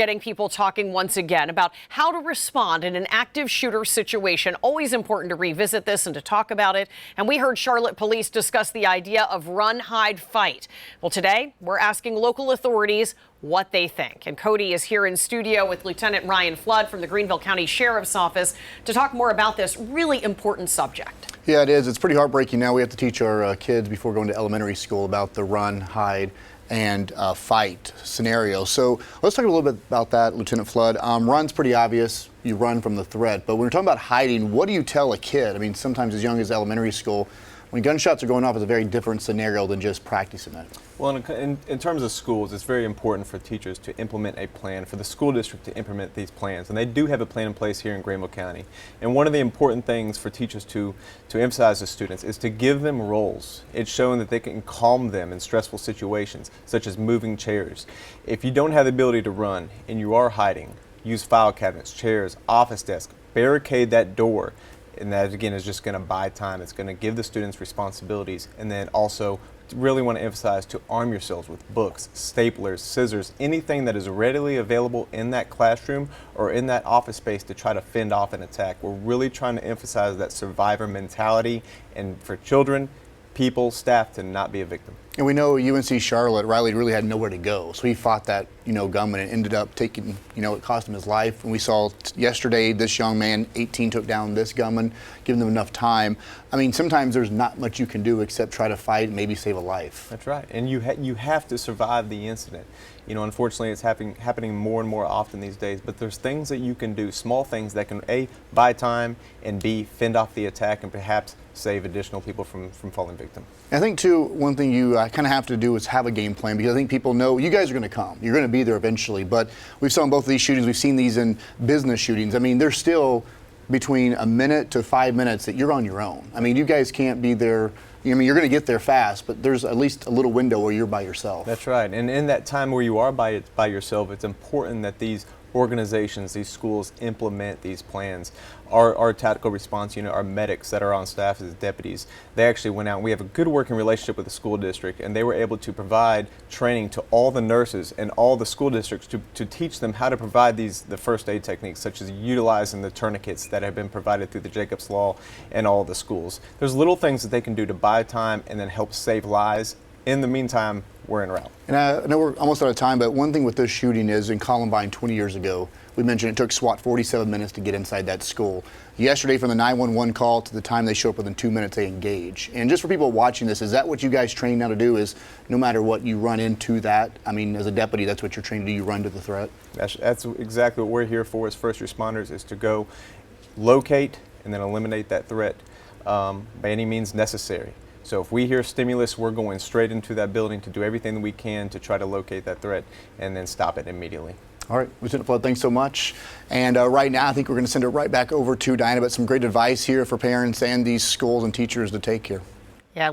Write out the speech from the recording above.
Getting people talking once again about how to respond in an active shooter situation. Always important to revisit this and to talk about it. And we heard Charlotte police discuss the idea of run, hide, fight. Well, today we're asking local authorities what they think. And Cody is here in studio with Lieutenant Ryan Flood from the Greenville County Sheriff's Office to talk more about this really important subject. Yeah, it is. It's pretty heartbreaking. Now we have to teach our kids before going to elementary school about the run, hide, and fight scenario. So let's talk a little bit about that, Lieutenant Flood. Run's pretty obvious. You run from the threat. But when we're talking about hiding, what do you tell a kid? I mean, sometimes as young as elementary school, when gunshots are going off, it's a very different scenario than just practicing it. Well, in terms of schools, it's very important for teachers to implement a plan, for the school district to implement these plans. And they do have a plan in place here in Greenville County. And one of the important things for teachers to emphasize to students is to give them roles. It's showing that they can calm them in stressful situations, such as moving chairs. If you don't have the ability to run and you are hiding, use file cabinets, chairs, office desks, barricade that door. And that, again, is just going to buy time. It's going to give the students responsibilities. And then also really want to emphasize to arm yourselves with books, staplers, scissors, anything that is readily available in that classroom or in that office space to try to fend off an attack. We're really trying to emphasize that survivor mentality, and for children, people, staff to not be a victim. And we know UNC Charlotte, Riley really had nowhere to go. So he fought that, gunman and ended up taking, it cost him his life. And we saw yesterday this young man, 18, took down this gunman, giving them enough time. I mean, sometimes there's not much you can do except try to fight and maybe save a life. That's right. And you have to survive the incident. Unfortunately, it's happening more and more often these days, but there's things that you can do, small things that can A, buy time, and B, fend off the attack and perhaps save additional people from falling victim. I think, too, one thing you kind of have to do is have a game plan, because I think people know you guys are going to come. You're going to be there eventually, but we've seen both of these shootings. We've seen these in business shootings. I mean, there's still between a minute to 5 minutes that you're on your own. I mean, you guys can't be there. I mean, you're going to get there fast, but there's at least a little window where you're by yourself. That's right. And in that time where you are by yourself, it's important that these organizations, these schools implement these plans. Our tactical response unit, our medics that are on staff as deputies, they actually went out, and we have a good working relationship with the school district, and they were able to provide training to all the nurses and all the school districts to teach them how to provide the first aid techniques, such as utilizing the tourniquets that have been provided through the Jacob's Law and all the schools. There's little things that they can do to buy time and then help save lives. In the meantime, we're en route. And I know we're almost out of time, but one thing with this shooting is in Columbine 20 years ago, we mentioned it took SWAT 47 minutes to get inside that school. Yesterday, from the 911 call to the time they show up, within 2 minutes they engage. And just for people watching this, is that what you guys train now to do, is no matter what you run into that? I mean, as a deputy, that's what you're trained to do, you run to the threat? That's exactly what we're here for as first responders, is to go locate and then eliminate that threat by any means necessary. So if we hear stimulus, we're going straight into that building to do everything that we can to try to locate that threat and then stop it immediately. All right, Lieutenant Flood, thanks so much. And right now, I think we're going to send it right back over to Diana, but some great advice here for parents and these schools and teachers to take here. Yeah,